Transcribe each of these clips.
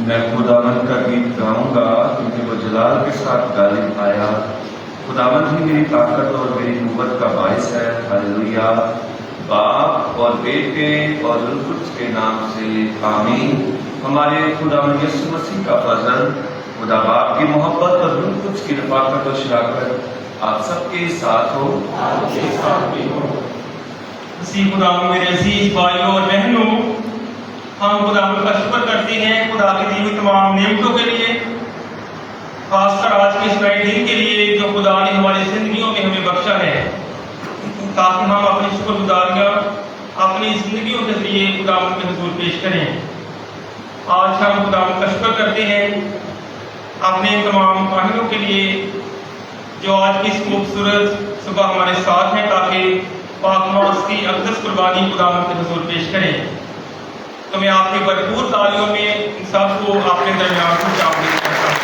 میں خداوند کا گیت گاؤں گا کیونکہ وہ جلال کے ساتھ غالب آیا۔ خداوند ہی میری طاقت اور میری قوت کا باعث ہے۔ ہلیلویا۔ باپ اور بیٹے اور روح القدس کے نام سے آمین۔ ہمارے خداوند یسوع مسیح کا فضل، خدا باپ کی محبت اور روح القدس کی رفاقت و شراکت آپ سب کے ساتھ ہو۔ آپ کے ساتھ بھی ہو۔ مسیح خداوند میرے عزیز بھائیوں اور بہنوں، ہم خداوند کا شکر کرتے ہیں خدا کی دی ہوئی تمام نعمتوں کے لیے، خاص کر آج کے اس نئے دن کے لیے جو خدا نے ہماری زندگیوں میں ہمیں بخشا ہے، تاکہ ہم اپنی شکر گزاریاں اپنی زندگیوں کے ذریعے خداوند کے حضور پیش کریں۔ آج ہم خداوند کا شکر کرتے ہیں اپنے تمام کاہنوں کے لیے جو آج کی اس خوبصورت صبح ہمارے ساتھ ہیں، تاکہ پاک نماز کی اقدس قربانی خداوند کے حضور پیش کریں۔ تو میں آپ کی بھرپور تالیوں میں ان سب کو اپنے درمیان خوش آمدید کرتا ہوں۔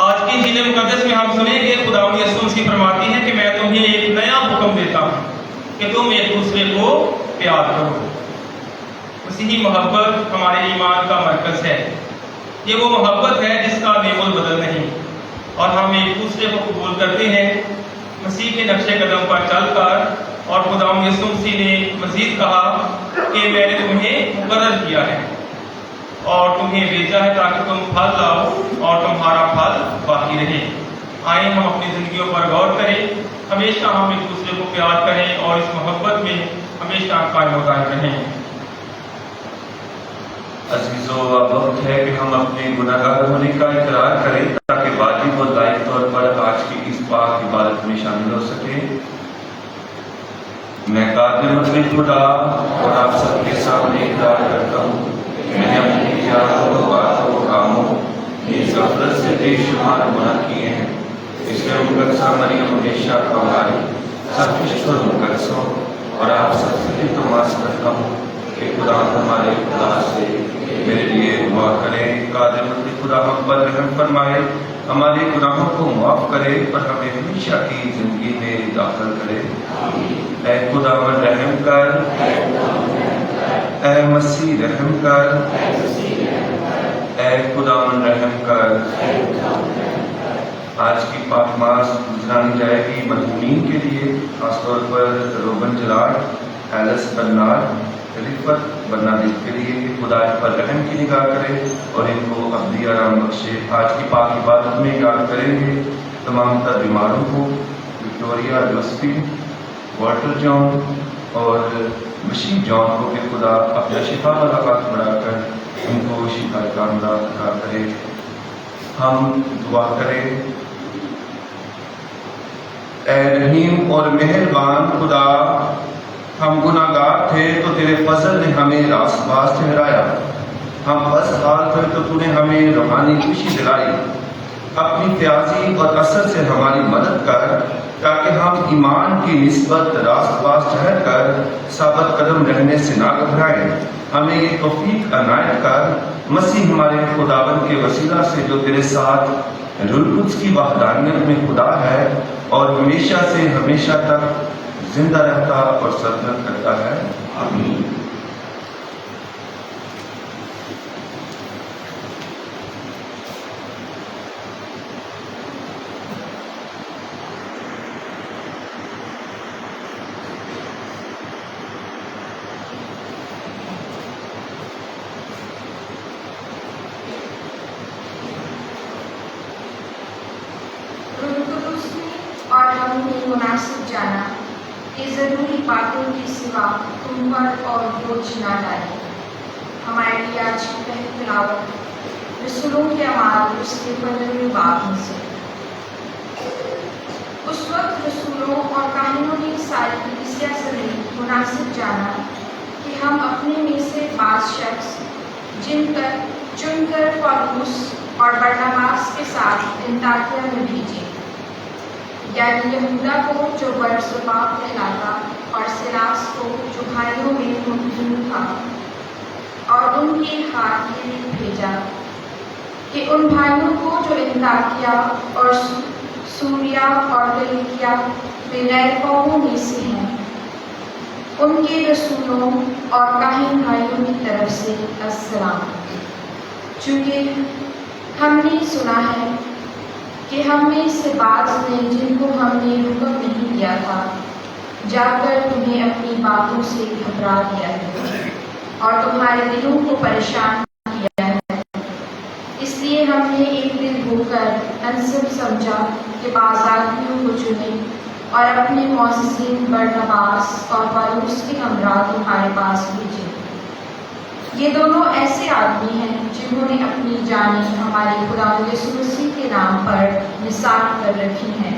آج کی انجیل مقدس میں ہم سنیں گے خداوند یسوع مسیح فرماتے ہیں کہ میں تمہیں ایک نیا حکم دیتا ہوں کہ تم ایک دوسرے کو پیار کرو۔ مسیحی محبت ہمارے ایمان کا مرکز ہے۔ یہ وہ محبت ہے جس کا نعم البدل نہیں، اور ہم ایک دوسرے کو قبول کرتے ہیں مسیح کے نقش قدم پر چل کر۔ اور خداوند یسوع مسیح نے مزید کہا کہ میں نے تمہیں مقرر کیا ہے اور تمہیں بھیجا ہے تاکہ تم پھل لاؤ اور تمہارا پھل باقی رہے۔ آئیں ہم اپنی زندگیوں پر غور کریں، ہمیشہ ہم ایک دوسرے کو پیار کریں اور اس محبت میں ہمیشہ قائم و دائم رہیں۔ عزیزو، اب وقت ہے کہ ہم اپنے گناہگار ہونے کا اقرار کریں تاکہ واجب اور لائق طور پر آج کی اس پاک عبادت میں شامل ہو سکے۔ میں قادر مطلق خدا اور آپ سب کے سامنے اقرار کرتا ہوں کہ میں نے اپنی جانوں، باتوں، کاموں اس غفلت سے بے شمار گناہ کیے ہیں۔ اس میں مقدسہ مریم ہمیشہ ہماری سب کچھ پر مقدس ہو، اور آپ سب سے التماس کرتا ہوں کہ خدا ہمارے خدا سے میرے لیے دعا کریں۔ قادر مطلق خدا ہم پر رحم فرمائے، ہمارے گناہوں کو معاف کرے اور ہمیں ہمیشہ کی زندگی میں داخل کرے۔ اے خداوند رحم کر، اے مسیح رحم کر، اے خداوند رحم کر۔ آج کی پاک ماس گزرانی جائے گی مرحومین کے لیے، خاص طور پر روبن جلاٹ، ایلس برنارڈ، رفت برنادیز کے لیے کہ خدا ان پر رحم کی نگاہ کرے اور ان کو ابدی آرام بخشے۔ آج کی پاک عبادت میں یاد کریں گے تمام تر بیماروں کو، وکٹوریا جوسفین، والٹر جان اور مشیب جان کو کہ خدا اپنا شفا والا ہاتھ بڑھا کر ان کو شفا کاملہ عطا کرے۔ ہم دعا کریں۔ اے رحیم اور مہربان خدا، ہم گناہ گار تھے تو تیرے فضل نے ہمیں راست باز ٹھہرایا۔ ہم بس حال تھے تو تو نے ہمیں روحانی خوشی دلائی۔ اپنی فیاضی اور اثر سے ہماری مدد کر تاکہ ہم ایمان کی نسبت راست باز ٹھہر کر ثابت قدم رہنے سے نہ گھبرائیں۔ ہمیں یہ توفیق عنایت کر مسیح ہمارے خداوند کے وسیلہ سے جو تیرے ساتھ روح القدس کی وحدانیت میں خدا ہے اور ہمیشہ سے ہمیشہ تک زندہ رہتا اور سلطنت کرتا ہے۔ آمین۔ اور ہم نے مناسب جانا کہ ضروری باتوں کے سوا تم پر اور بوجھ نہ ڈالے۔ ہمارے لیے آج کی پہلی تلاوت رسولوں کے اعمال اس کے 15ویں باب میں سے۔ اس وقت رسولوں اور کاہنوں نے ساری کلیسیا سمیت مناسب جانا کہ ہم اپنے میں سے بعض شخص چن کر پولس اور برناباس کے ساتھ انطاکیہ میں بھیجے، یعنی یہودا کو جو برسبا کہلاتا اور سلاس کو جو بھائیوں میں مبین تھا، اور ان کے ہاتھ یہ بھیجا کہ ان بھائیوں کو جو انطاکیہ اور سوریا اور کلیکیا میں غیر قوموں میں سے ہیں ان کے رسولوں اور کاہن بھائیوں کی طرف سے السلام۔ چونکہ ہم نے سنا ہے کہ ہم میں سے بعض نے، جن کو ہم نے حکم نہیں دیا تھا، جا کر تمہیں اپنی باتوں سے گھبرا دیا ہے اور تمہارے دلوں کو پریشان کیا ہے۔ اس لیے ہم نے ایک دل ہو کر انصب سمجھا کہ بعض آدمیوں کو چنیں اور اپنے معززین برنباس اور پولس کے ہمراہ تمہارے پاس بھیجے۔ یہ دونوں ایسے آدمی ہیں جنہوں نے اپنی جانیں ہمارے خدا یسوع مسیح کے نام پر نثار کر رکھی ہیں۔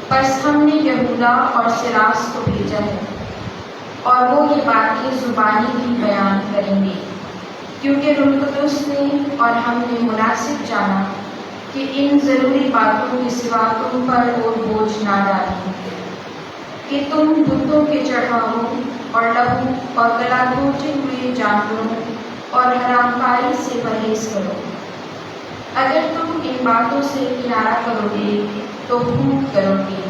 بس ہم نے یہودا اور سلاس کو بھیجا ہے، اور وہ یہ باتیں زبانی بھی بیان کریں گے، کیونکہ روح القدس نے اور ہم نے مناسب جانا کہ ان ضروری باتوں کے سوا تم پر اور بوجھ نہ ڈالیں کہ تم بتوں کے چڑھاووں اور لہو اور گلا گھونٹے ہوئے جانوروں اور حرام کاری سے پرہیز کرو۔ اگر تم ان باتوں سے کنارہ کرو گے تو خوب کرو گے۔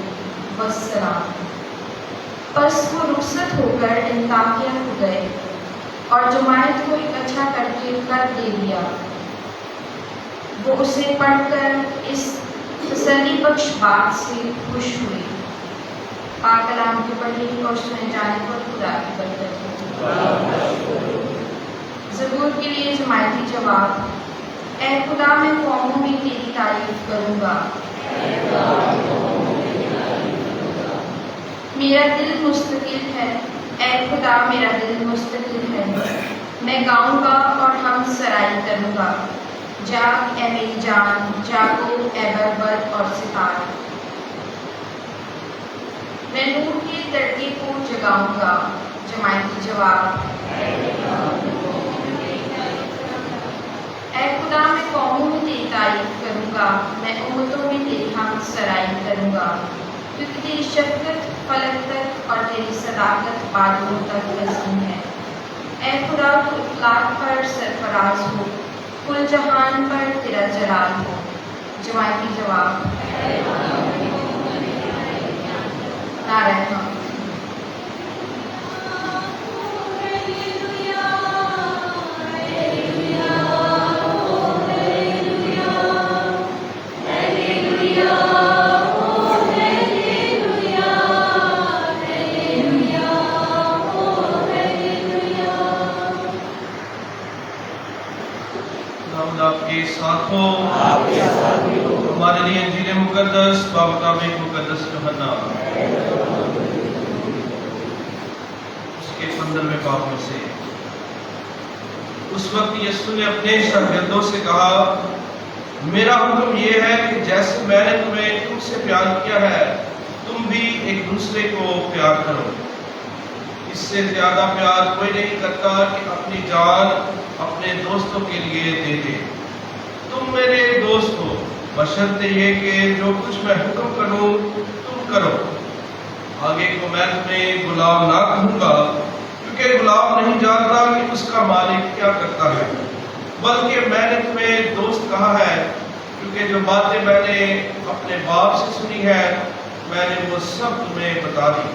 والسلام۔ پس وہ رخصت ہو کر انطاکیہ کو گئے اور جماعت کو اکٹھا کر کے خط دے دیا۔ وہ اسے پڑھ کر اس تسلی بخش بات سے خوش ہوئے۔ پاک کلام کے پڑھنے اور سنے جانے پر خدا کی برکت ہو۔ زبور کے لیے جماعتی جواب۔ اے خدا، میں قوموں میں تیری تعریف کروں گا۔ میرا دل مستقل ہے، اے خدا میرا دل مستقل ہے۔ میں گاؤں گا اور ہم سرائی کروں گا۔ جاگ اے میری جان، جاگو اے بربر اور ستار۔ میں نور کے تڑکے کو جگاؤں گا۔ جماعتی جواب۔ اے خدا، میں قوموں میں تیری تعریف کروں گا، میں امتوں میں تیری حمد سرائی کروں گا، کیونکہ تیری شفقت فلک تک اور تیری صداقت بادلوں تک عظیم ہے۔ اے خدا، تو اطلاق پر سرفراز ہو، کل جہان پر تیرا جلال ہو۔ جماعتی جواب۔ نعرہ حمد۔ آپ کے ساتھ ہو۔ ہمارے لیے انجیل مقدس بمطابق مقدس یوحنا اس کے 15ویں باب میں سے۔ اس وقت یسوع نے اپنے شاگردوں سے کہا، میرا حکم یہ ہے کہ جیسے میں نے تم سے پیار کیا ہے، تم بھی ایک دوسرے کو پیار کرو۔ اس سے زیادہ پیار کوئی نہیں کرتا کہ اپنی جان اپنے دوستوں کے لیے دے دے۔ تم میرے دوست ہو بشرطے یہ کہ جو کچھ میں حکم کروں تم کرو۔ آگے کو میں تمہیں غلام نہ کہوں گا، کیونکہ غلام نہیں جانتا کہ اس کا مالک کیا کرتا ہے، بلکہ میں نے تمہیں دوست کہا ہے، کیونکہ جو باتیں میں نے اپنے باپ سے سنی ہے میں نے وہ سب تمہیں بتا دی۔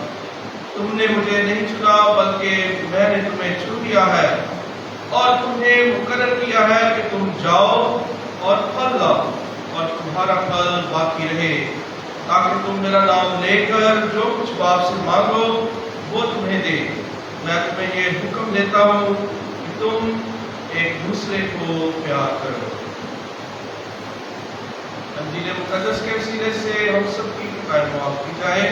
تم نے مجھے نہیں چنا، بلکہ میں نے تمہیں چن لیا ہے اور تمہیں مقرر کیا ہے کہ تم جاؤ اور پھل لاؤ اور تمہارا پھل باقی رہے، تاکہ تم میرا نام لے کر جو کچھ باپ سے مانگو وہ تمہیں دے۔ میں تمہیں یہ حکم دیتا ہوں کہ تم ایک دوسرے کو پیار کرو۔ انجیل مقدس کے وسیلے سے ہم سب کی خیر معاف کی جائے۔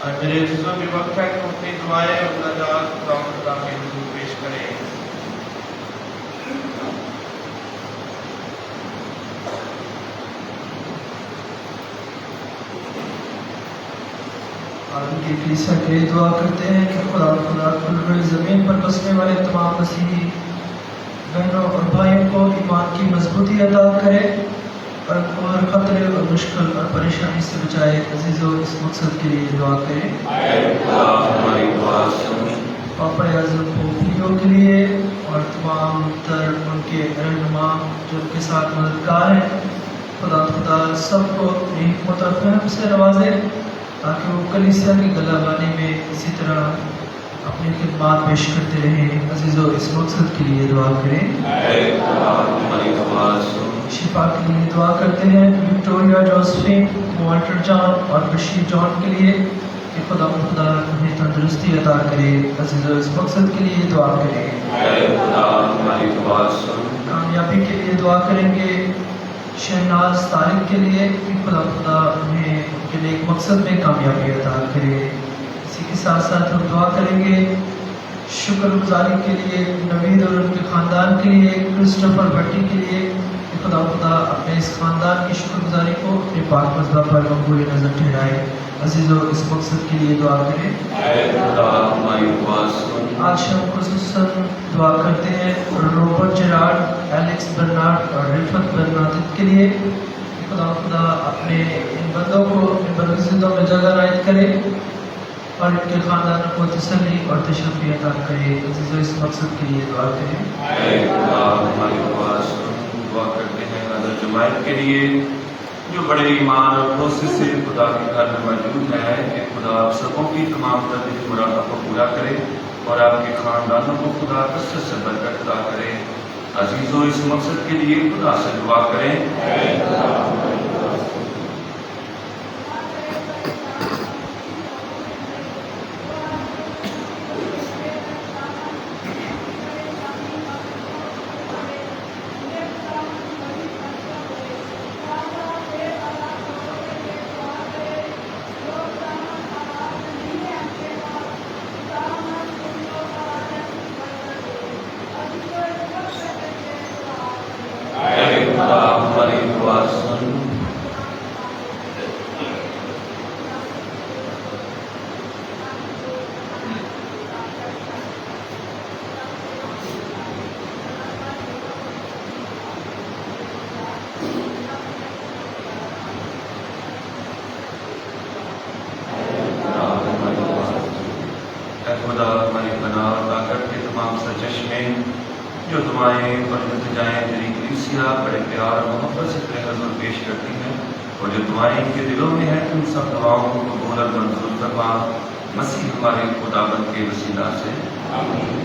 اور میرے عزیزوں میں وقت ہے کہ ہم اپنی دعائیں اور مناجات خدا کے حضور پیش کریں۔ عالم کی کلیسا کے لیے دعا کرتے ہیں کہ خدا کل روئے زمین پر بسنے والے تمام مسیحی بہنوں اور بھائیوں کو ایمان کی مضبوطی عطا کرے اور ہر خطرے اور مشکل اور پریشانی سے بچائے۔ عزیزوں، اس مقصد کے لیے دعا کریں۔ پاپا اعظم پوپیو کے لیے اور تمام تر ان کے رہنما جو ان کے ساتھ مددگار ہیں، خدا سب کو اپنی حکمت اور فہم سے نوازے تاکہ وہ کلیسیا کی گلہبانی میں اسی طرح اپنی خدمات پیش کرتے رہیں۔ عزیزو اس مقصد کے لیے دعا کریں۔ شفا کے لیے دعا کرتے ہیں وکٹوریا جوزفین، والٹر جان اور بشیر جان کے لیے کہ خدا انہیں تندرستی عطا کرے۔ عزیزو اس مقصد کے لیے دعا کریں۔ کامیابی کے لیے دعا کریں گے شہناز طارق کے لیے کہ خدا انہیں ان کے لیے ایک مقصد میں کامیابی عطا کرے۔ اسی کے ساتھ ساتھ ہم دعا کریں گے شکر گزاری کے لیے نوید اور ان کے خاندان کے لیے، کرسٹوفر بھٹی کے لیے کہ خدا اپنے اس خاندان کی شکر گزاری کو اپنے پاک مذہب پر مقبول نظر ٹھہرائے۔ عزیزو اس مقصد کے لیے دعا کریں۔ آج ہم خصوصاً دعا کرتے ہیں روبرٹ جیرارڈ، ایلیکس برنارڈ اور رفت برنادت کے لیے کہ خدا اپنے ان بندوں کو اپنے برگزیدوں میں جگہ عنایت کرے اور ان کے خاندانوں کو تسلی اور تشفی عطا کرے۔ عزیزو اس مقصد کے لیے دعا کریں۔ دعا کرتے ہیں حضرت جماعت کے لیے جو بڑے ایمان اور حوصلے سے خدا کے گھر میں موجود ہے کہ خدا آپ سبوں کی تمام تدبیر مرادوں کو پورا کرے اور آپ کے خاندانوں کو خدا کثرت سے برکت عطا کرے۔ عزیزو اس مقصد کے لیے خدا سے دعا کریں۔ خدا ہماری پناہ اور طاقت کے تمام سرچشمے جو دعائیں اور التجائیں تیری کلیسیا بڑے پیار اور محبت سے تیرے حضور پیش کرتی ہیں اور جو دعائیں ان کے دلوں میں ہیں ان سب دعاؤں کو قبول اور منظور فرما، مسیح ہمارے خداوند کے وسیلہ سے آمین۔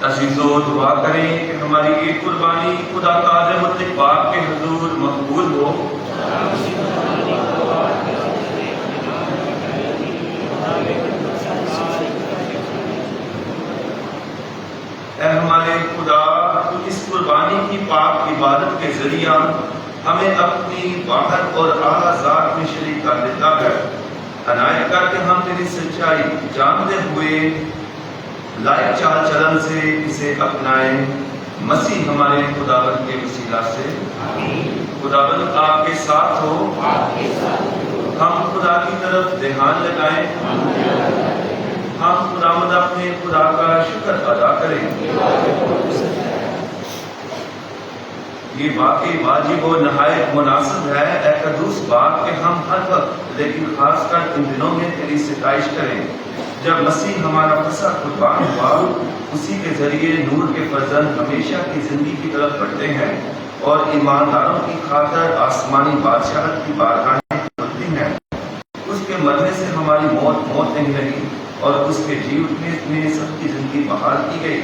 عزیزو دعا کریں کہ ہماری یہ قربانی خدا تاج مطلق پاک کے حضور مقبول ہو۔ اے ہمارے خدا، تو اس قربانی کی پاک عبادت کے ذریعہ ہمیں اپنی باہر اور اعلیٰ ذات میں شریک کر دیتا ہے۔ عنایت کر کے ہم تیری سچائی جانتے ہوئے لائق چال چلن سے اسے اپنائیں مسیح ہمارے خداوند کے وسیلہ سے۔ خداوند آپ کے ساتھ ہو۔ ہم خدا کی طرف دھیان لگائیں۔ ہم خداوند اپنے خدا کا شکر ادا کریں۔ یہ واقعی واجب و نہایت مناسب ہے اے قدوس باپ کہ ہم ہر وقت لیکن خاص کر ان دنوں میں تیری ستائش کریں جب مسیح ہمارا فصح قربان ہوا، اسی کے ذریعے نور کے فرزند ہمیشہ کی زندگی کی طرف بڑھتے ہیں اور ایمانداروں کی خاطر آسمانی بادشاہت کی بارگاہیں کھلتی ہیں۔ اس کے مرنے سے ہماری موت نہیں رہی اور اس کے جی اٹھنے میں سب کی زندگی بحال کی گئی۔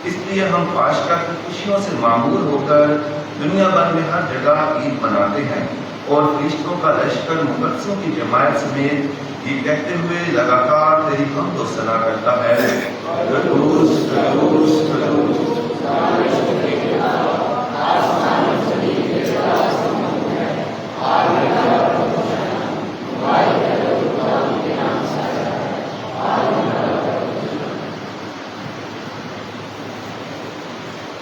اس لیے ہم پاشکا کی خوشیوں سے معمور ہو کر دنیا بھر میں ہر جگہ عید مناتے ہیں اور فرشتوں کا لشکر مقدسوں کی جماعت سمیت یہ کہتے ہوئے لگاتار تیری حمد و ثنا کرتا ہے، قدوس قدوس قدوس۔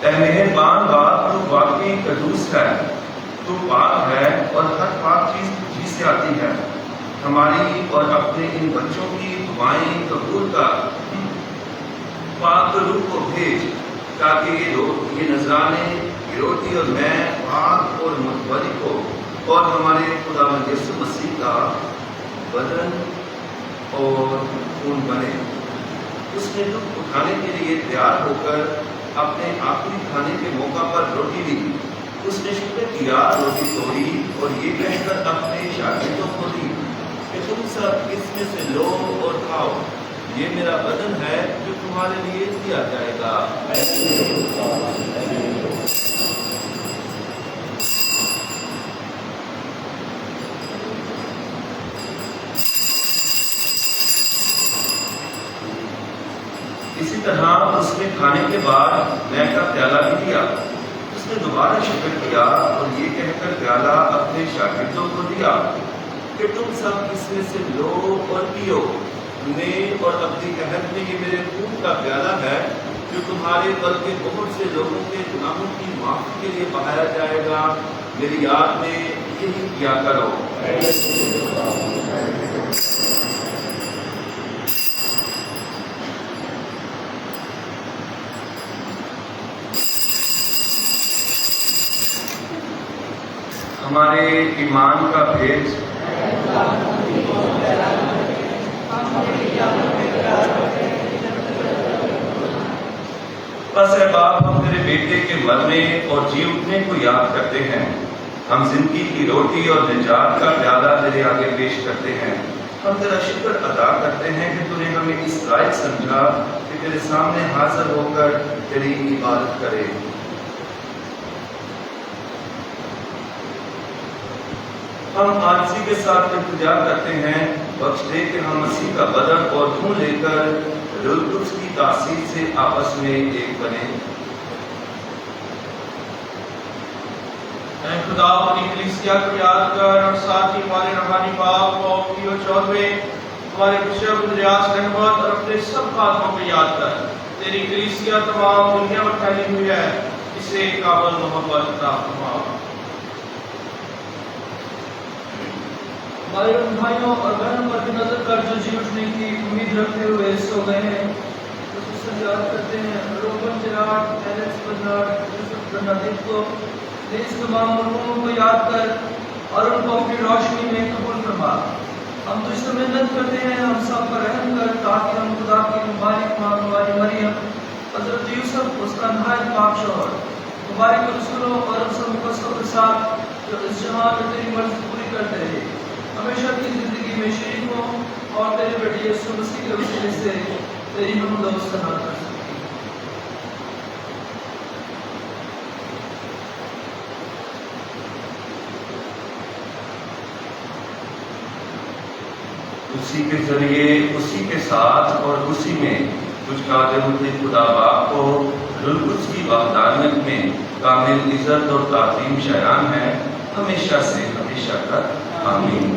اے مہربان باپ، تو واقعی قدوس ہے، تو پاک ہے اور ہر پاک چیز تجھی سے آتی ہے۔ ہماری اور اپنے ان بچوں کی دعائیں قبول کر، پاک روح کو بھیج تاکہ یہ نذرانے، یہ روٹی اور میں پاک اور متبرک ہو اور ہمارے خداوند یسوع مسیح کا بدن اور خون بنے۔ اس نے دکھ اٹھانے کے لیے تیار ہو کر اپنے آخری کھانے کے موقع پر روٹی لی، اس نے شکر کیا، روٹی توڑی اور یہ کہہ کر اپنے شاگردوں کو دی کہ تم سب اس میں سے لو اور کھاؤ، یہ میرا بدن ہے جو تمہارے لیے دیا جائے گا۔ اسی طرح اس نے کھانے کے بعد مے کا پیالہ بھی دیا، اس نے دوبارہ شکر کیا اور یہ کہہ کر پیالہ اپنے شاگردوں کو دیا کہ تم سب اس میں سے لو اور پیو، نئے اور ابدی عہد میں یہ میرے خون کا پیالہ ہے جو تمہارے بلکہ بہت سے لوگوں کے گناہوں کی معافی کے لیے بہایا جائے گا، میری یاد میں یہی کیا کرو۔ ہمارے ایمان کا بھید۔ بس اے باپ، ہم تیرے بیٹے کے مرنے اور جی اٹھنے کو یاد کرتے ہیں، ہم زندگی کی روٹی اور نجات کا پیالہ تیرے آگے پیش کرتے ہیں۔ ہم تیرا شکر ادا کرتے ہیں کہ تو نے ہمیں اس لائق سمجھا کہ تیرے سامنے حاضر ہو کر تیری عبادت کرے۔ ہم عاجزی کے ساتھ التجا کرتے ہیں، بخش دے کہ ہم مسیح کا بدن اور خون لے کر روح القدس کی تاثیر سے آپس میں ایک بنے۔ اے خدا، اپنی کلیسیا کو یاد کر اور ساتھ ہی ہمارے روحانی باپ پوپ پیو 14، ہمارے بشپ اندریاس رحمت اور اپنے سب خادموں کو یاد کر۔ تیری کلیسیا تمام دنیا میں پھیلی ہوئی ہے، اسے قابل محبت عطا فرما۔ ہمارے ان بھائیوں اور بہنوں پر نظر کر جو جی اٹھنے کی امید رکھتے ہوئے سو گئے ہیں، اس سے یاد کرتے ہیں روبن جراٹ، ایلیکس برنارڈ، یوسف برنادیت کو، اس تمام مرحوموں کو یاد کر اور ان کو اپنی روشنی میں قبول فرما۔ ہم تجھ سے منت کرتے ہیں، ہم سب پر رحم کر تاکہ ہم خدا کی مبارک ماں ہماری مریم، حضرت یوسف اس کا نہایت پاک شوہر، مبارک رسولوں اور ان سب مقدسوں کے ساتھ جو اس جہان میں تیری مرضی پوری کرتے رہے، ہمیشہ کی زندگی میں شریک ہوں اور تیرے بیٹے یسوع مسیح کے وسیلے سے تیری حمد و ثنا کر سکیں۔ اسی کے ذریعے، اسی کے ساتھ اور اسی میں کچھ قادر خدا باپ کو روح القدس کی وحدانیت میں کامل عزت اور تعظیم شایان ہے، ہمیشہ سے ہمیشہ تک آمین۔